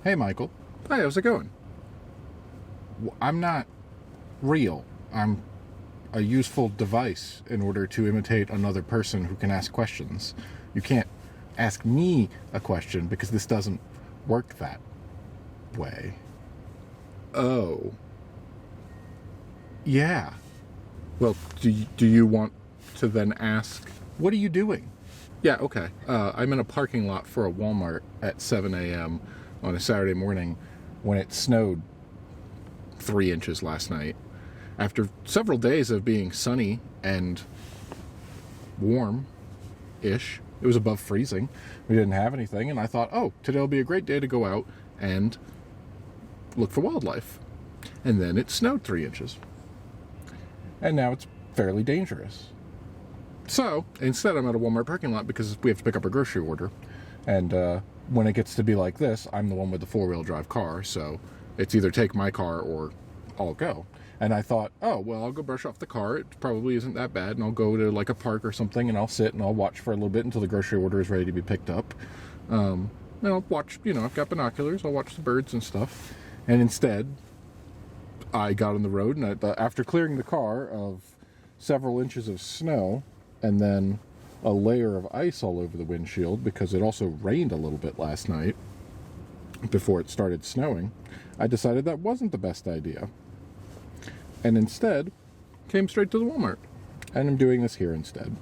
Hey, Michael. Hey, how's it going? I'm not real. I'm a useful device in order to imitate another person who can ask questions. You can't ask me a question because this doesn't work that way. Oh. Yeah. Well, do you want to then ask, what are you doing? Yeah, okay. I'm in a parking lot for a Walmart at 7 a.m. on a Saturday morning when it snowed 3 inches last night. After several days of being sunny and warm-ish, it was above freezing. We didn't have anything, and I thought, oh, today will be a great day to go out and look for wildlife. And then it snowed 3 inches. And now it's fairly dangerous. So, instead I'm at a Walmart parking lot because we have to pick up a grocery order. And when it gets to be like this, I'm the one with the four-wheel drive car, so it's either take my car or I'll go. And I thought, oh, well, I'll go brush off the car. It probably isn't that bad, and I'll go to like a park or something, and I'll sit and I'll watch for a little bit until the grocery order is ready to be picked up. And I'll watch, I've got binoculars, I'll watch the birds and stuff. And instead, I got on the road, and after clearing the car of several inches of snow, and then a layer of ice all over the windshield, because it also rained a little bit last night before it started snowing, I decided that wasn't the best idea. And instead, came straight to the Walmart. And I'm doing this here instead.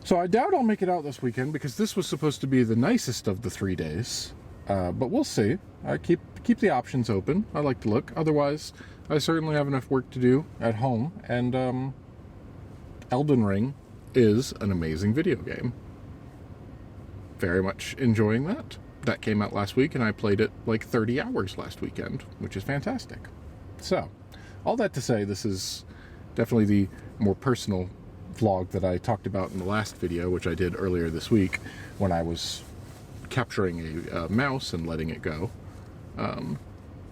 So I doubt I'll make it out this weekend, because this was supposed to be the nicest of the 3 days. But we'll see. I keep the options open. I like to look. Otherwise, I certainly have enough work to do at home. And Elden Ring is an amazing video game. Very much enjoying that. That came out last week, and I played it like 30 hours last weekend, which is fantastic. So, all that to say, this is definitely the more personal vlog that I talked about in the last video, which I did earlier this week, when I was capturing a mouse and letting it go.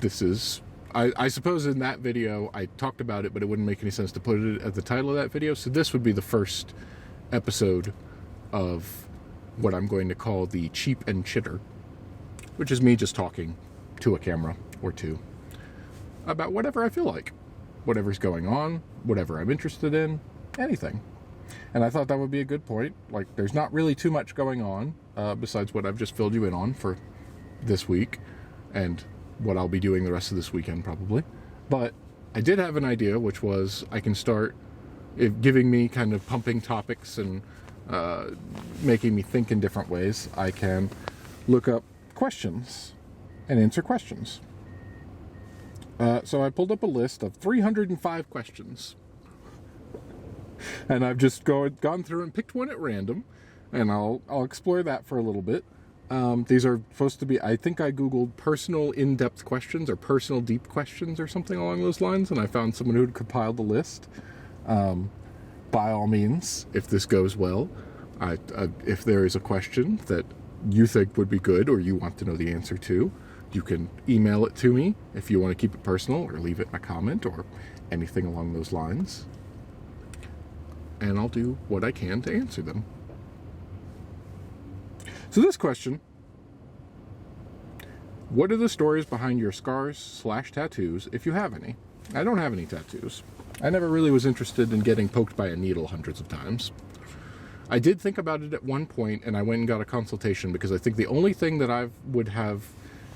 This is... I suppose in that video I talked about it, but it wouldn't make any sense to put it at the title of that video, so this would be the first episode of what I'm going to call the Cheep and Chitter, which is me just talking to a camera or two about whatever I feel like, whatever's going on, whatever I'm interested in, anything. And I thought that would be a good point. Like, there's not really too much going on besides what I've just filled you in on for this week, and what I'll be doing the rest of this weekend probably. But I did have an idea, which was I can start giving me kind of pumping topics and making me think in different ways. I can look up questions and answer questions. So I pulled up a list of 305 questions. And I've just gone through and picked one at random, and I'll explore that for a little bit. These are supposed to be, I think I Googled personal in-depth questions or personal deep questions or something along those lines, and I found someone who had compiled the list. By all means, if this goes well, if there is a question that you think would be good or you want to know the answer to, you can email it to me if you want to keep it personal, or leave it in a comment or anything along those lines. And I'll do what I can to answer them. So this question: what are the stories behind your scars/tattoos, if you have any? I don't have any tattoos. I never really was interested in getting poked by a needle hundreds of times. I did think about it at one point, and I went and got a consultation, because I think the only thing that I would have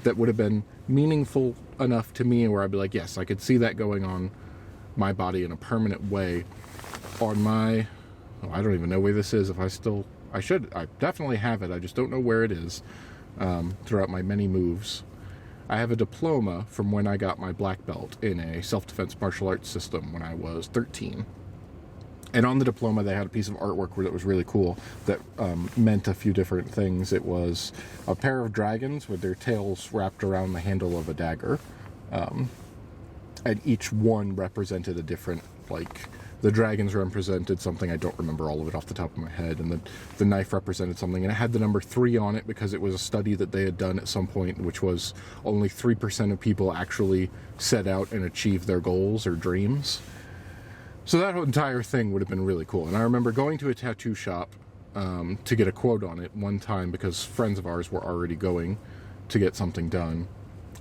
that would have been meaningful enough to me where I'd be like, yes, I could see that going on my body in a permanent way on my... Oh, I don't even know where this is. I definitely have it. I just don't know where it is throughout my many moves. I have a diploma from when I got my black belt in a self-defense martial arts system when I was 13. And on the diploma, they had a piece of artwork that was really cool that meant a few different things. It was a pair of dragons with their tails wrapped around the handle of a dagger. And each one represented a different, like... The dragons represented something, I don't remember all of it off the top of my head, and the knife represented something, and it had the number 3 on it because it was a study that they had done at some point, which was only 3% of people actually set out and achieved their goals or dreams. So that entire thing would have been really cool. And I remember going to a tattoo shop to get a quote on it one time, because friends of ours were already going to get something done.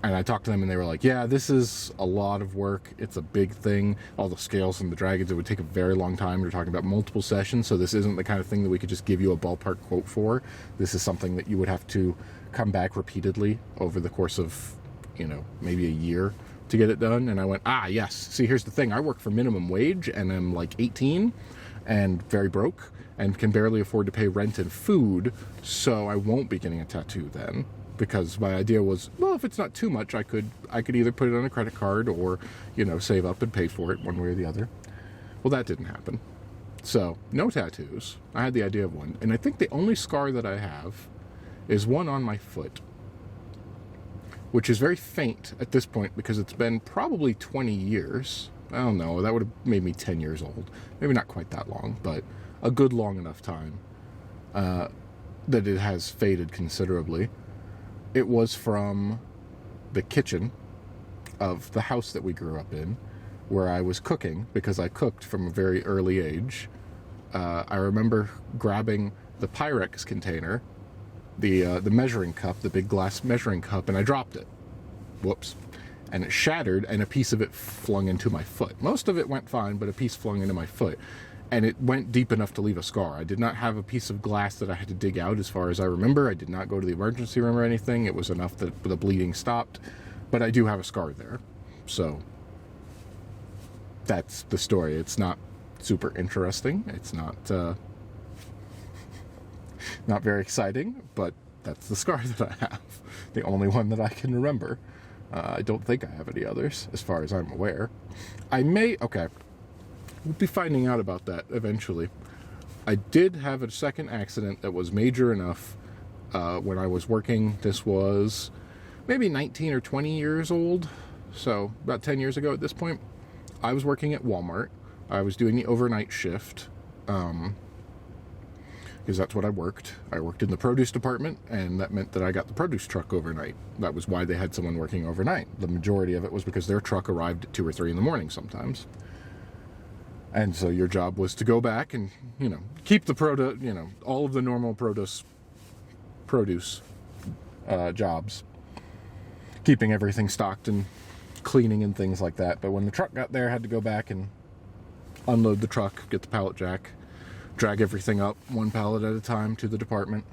And I talked to them and they were like, yeah, this is a lot of work. It's a big thing. All the scales and the dragons, it would take a very long time. We're talking about multiple sessions, so this isn't the kind of thing that we could just give you a ballpark quote for. This is something that you would have to come back repeatedly over the course of, maybe a year to get it done. And I went, yes. See, here's the thing. I work for minimum wage and I'm like 18 and very broke and can barely afford to pay rent and food, so I won't be getting a tattoo then. Because my idea was, well, if it's not too much, I could either put it on a credit card or, save up and pay for it one way or the other. Well, that didn't happen. So, no tattoos. I had the idea of one. And I think the only scar that I have is one on my foot, which is very faint at this point because it's been probably 20 years. I don't know. That would have made me 10 years old. Maybe not quite that long, but a good long enough time that it has faded considerably. It was from the kitchen of the house that we grew up in, where I was cooking, because I cooked from a very early age. I remember grabbing the Pyrex container, the measuring cup, the big glass measuring cup, and I dropped it. Whoops. And it shattered, and a piece of it flung into my foot. Most of it went fine, but a piece flung into my foot. And it went deep enough to leave a scar. I did not have a piece of glass that I had to dig out as far as I remember. I did not go to the emergency room or anything. It was enough that the bleeding stopped. But I do have a scar there. So that's the story. It's not super interesting. It's not not very exciting, but that's the scar that I have. The only one that I can remember. I don't think I have any others, as far as I'm aware. Okay. We'll be finding out about that eventually. I did have a second accident that was major enough when I was working. This was maybe 19 or 20 years old, so about 10 years ago at this point. I was working at Walmart. I was doing the overnight shift, because that's what I worked. I worked in the produce department, and that meant that I got the produce truck overnight. That was why they had someone working overnight. The majority of it was because their truck arrived at 2 or 3 in the morning sometimes. And so your job was to go back and, keep the all of the normal produce jobs. Keeping everything stocked and cleaning and things like that. But when the truck got there, I had to go back and unload the truck, get the pallet jack, drag everything up one pallet at a time to the department.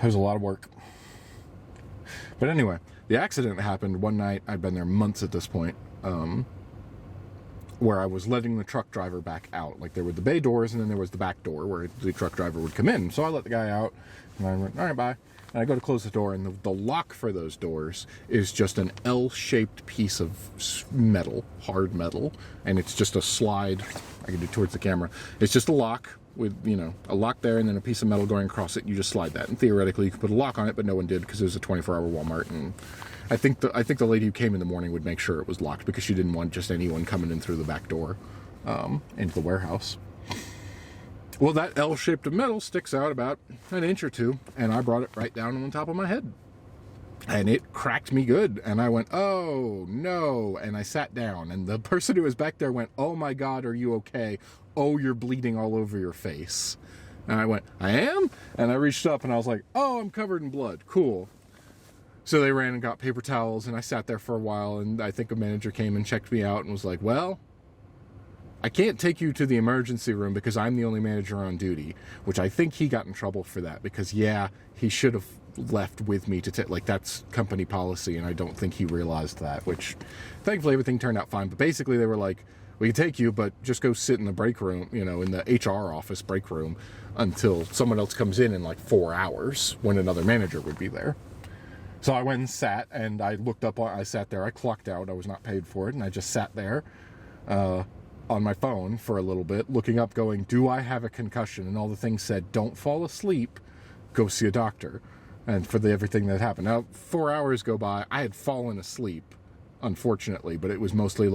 It was a lot of work. But anyway, the accident happened one night. I'd been there months at this point. Where I was letting the truck driver back out. Like, there were the bay doors, and then there was the back door where the truck driver would come in. So I let the guy out, and I went, all right, bye. And I go to close the door, and the lock for those doors is just an L-shaped piece of metal, hard metal, and it's just a slide. I can do it towards the camera. It's just a lock with, a lock there, and then a piece of metal going across it. You just slide that, and theoretically you could put a lock on it, but no one did because it was a 24-hour Walmart, and I think the lady who came in the morning would make sure it was locked because she didn't want just anyone coming in through the back door into the warehouse. Well, that L-shaped metal sticks out about an inch or two, and I brought it right down on top of my head. And it cracked me good, and I went, oh, no, and I sat down, and the person who was back there went, oh, my God, are you okay? Oh, you're bleeding all over your face. And I went, I am? And I reached up, and I was like, oh, I'm covered in blood. Cool. So they ran and got paper towels, and I sat there for a while, and I think a manager came and checked me out and was like, well, I can't take you to the emergency room because I'm the only manager on duty, which I think he got in trouble for that because, he should have left with me to take, that's company policy, and I don't think he realized that, which thankfully everything turned out fine. But basically they were like, we can take you, but just go sit in the break room, in the HR office break room until someone else comes in 4 hours when another manager would be there. So I went and sat, and I looked up, I sat there, I clocked out, I was not paid for it, and I just sat there on my phone for a little bit, looking up, going, do I have a concussion? And all the things said, don't fall asleep, go see a doctor. And for everything that happened. Now, 4 hours go by, I had fallen asleep, unfortunately, but it was mostly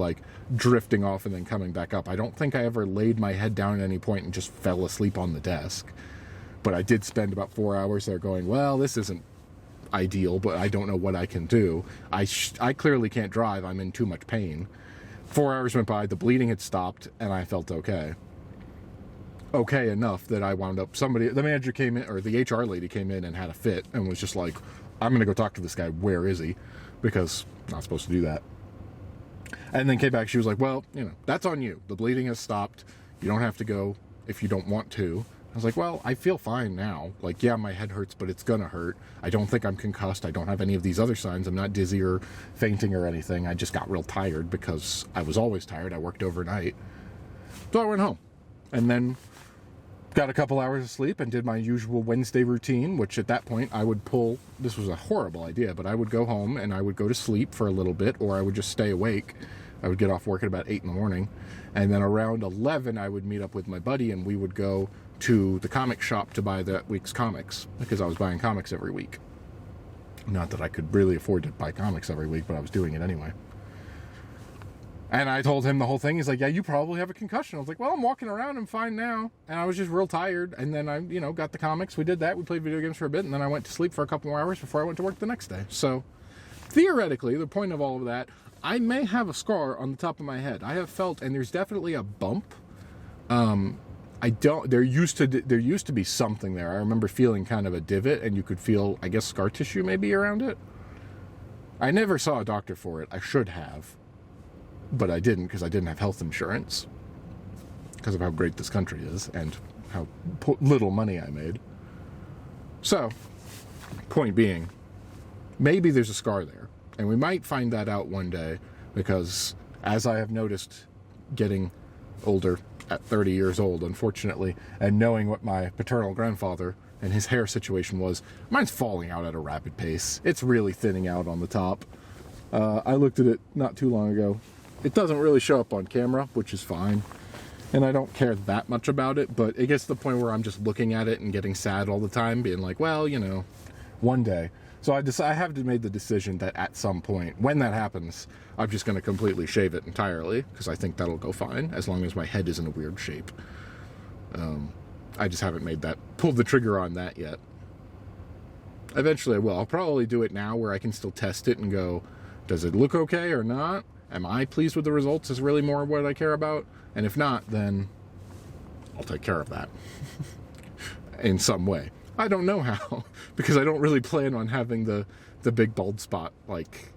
drifting off and then coming back up. I don't think I ever laid my head down at any point and just fell asleep on the desk. But I did spend about 4 hours there going, well, this isn't ideal, but I don't know what I can do. I clearly can't drive. I'm in too much pain. 4 hours went by, the bleeding had stopped, and I felt okay. okay enough that I wound up, the manager came in, or the HR lady came in and had a fit and was just like, I'm going to go talk to this guy. Where is he? Because I'm not supposed to do that. And then came back. She was like, well, that's on you. The bleeding has stopped. You don't have to go if you don't want to. I was like, well, I feel fine now. Like, yeah, my head hurts, but it's going to hurt. I don't think I'm concussed. I don't have any of these other signs. I'm not dizzy or fainting or anything. I just got real tired because I was always tired. I worked overnight. So I went home and then got a couple hours of sleep and did my usual Wednesday routine, which at that point I would pull. This was a horrible idea, but I would go home and I would go to sleep for a little bit, or I would just stay awake. I would get off work at about 8 in the morning. And then around 11, I would meet up with my buddy and we would go to the comic shop to buy that week's comics, because I was buying comics every week. Not that I could really afford to buy comics every week, but I was doing it anyway. And I told him the whole thing. He's like, yeah, you probably have a concussion. I was like, well, I'm walking around. I'm fine now. And I was just real tired. And then I, got the comics. We did that. We played video games for a bit. And then I went to sleep for a couple more hours before I went to work the next day. So theoretically, the point of all of that, I may have a scar on the top of my head. I have felt, and there's definitely a bump. There used to be something there. I remember feeling kind of a divot, and you could feel, I guess, scar tissue maybe around it. I never saw a doctor for it. I should have. But I didn't, because I didn't have health insurance, because of how great this country is and how little money I made. So, point being, maybe there's a scar there, and we might find that out one day, because as I have noticed getting older at 30 years old, unfortunately, and knowing what my paternal grandfather and his hair situation was, mine's falling out at a rapid pace. It's really thinning out on the top. I looked at it not too long ago. It doesn't really show up on camera, which is fine. And I don't care that much about it, but it gets to the point where I'm just looking at it and getting sad all the time, being like, well, one day. So I have made the decision that at some point, when that happens, I'm just going to completely shave it entirely, because I think that'll go fine, as long as my head is in a weird shape. I just haven't pulled the trigger on that yet. Eventually I will. I'll probably do it now where I can still test it and go, does it look okay or not? Am I pleased with the results is really more what I care about. And if not, then I'll take care of that in some way. I don't know how, because I don't really plan on having the big bald spot. Like,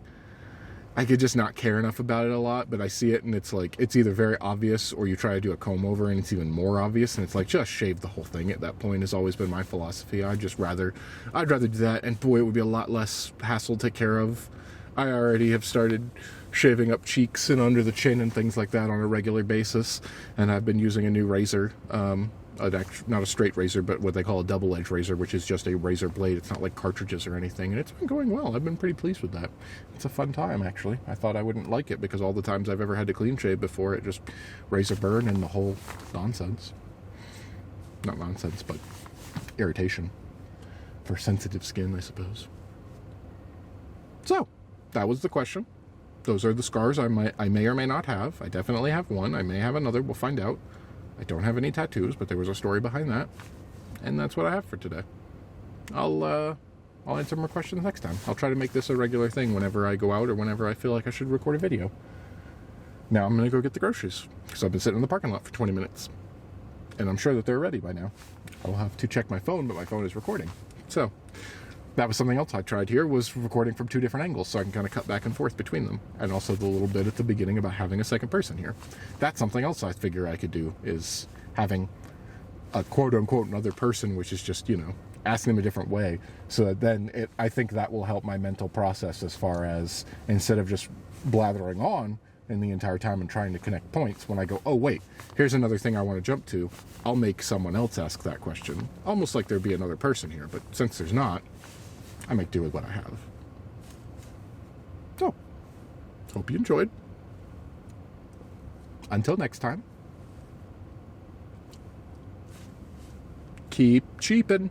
I could just not care enough about it a lot, but I see it and it's like, it's either very obvious or you try to do a comb over and it's even more obvious. And it's like, just shave the whole thing at that point has always been my philosophy. I'd rather do that. And boy, it would be a lot less hassle to take care of. I already have started shaving up cheeks and under the chin and things like that on a regular basis, and I've been using a new razor, not a straight razor, but what they call a double-edged razor, which is just a razor blade. It's not like cartridges or anything, and it's been going well. I've been pretty pleased with that. It's a fun time, actually. I thought I wouldn't like it because all the times I've ever had to clean shave before, it just razor burn and the whole nonsense. Not nonsense, but irritation for sensitive skin, I suppose. So, that was the question. Those are the scars I may or may not have. I definitely have one. I may have another. We'll find out. I don't have any tattoos, but there was a story behind that. And that's what I have for today. I'll answer more questions next time. I'll try to make this a regular thing whenever I go out or whenever I feel like I should record a video. Now I'm going to go get the groceries, because I've been sitting in the parking lot for 20 minutes. And I'm sure that they're ready by now. I'll have to check my phone, but my phone is recording. So, that was something else I tried here, was recording from 2 different angles, so I can kind of cut back and forth between them. And also the little bit at the beginning about having a second person here. That's something else I figure I could do, is having a quote-unquote another person, which is just, asking them a different way. So that then I think that will help my mental process, as far as, instead of just blathering on in the entire time and trying to connect points, when I go, oh wait, here's another thing I want to jump to, I'll make someone else ask that question. Almost like there'd be another person here, but since there's not, I make do with what I have. So, hope you enjoyed. Until next time, keep cheeping.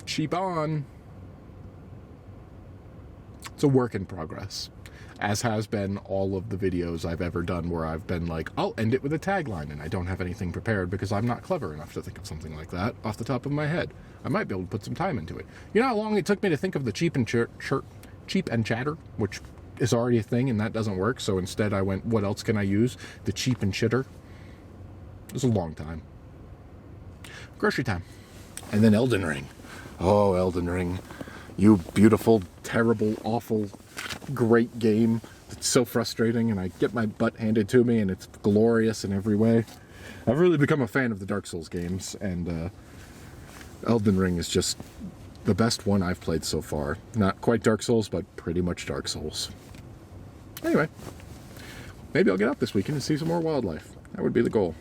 Cheep on. It's a work in progress, as has been all of the videos I've ever done where I've been like, I'll end it with a tagline, and I don't have anything prepared because I'm not clever enough to think of something like that off the top of my head. I might be able to put some time into it. You know how long it took me to think of the Cheep and Chatter, which is already a thing, and that doesn't work. So instead I went, what else can I use? The Cheep and Chitter. It was a long time. Grocery time. And then Elden Ring. Oh, Elden Ring. You beautiful, terrible, awful, great game. It's so frustrating, and I get my butt handed to me, and it's glorious in every way. I've really become a fan of the Dark Souls games, and Elden Ring is just the best one I've played so far. Not quite Dark Souls, but pretty much Dark Souls. Anyway, maybe I'll get out this weekend and see some more wildlife. That would be the goal.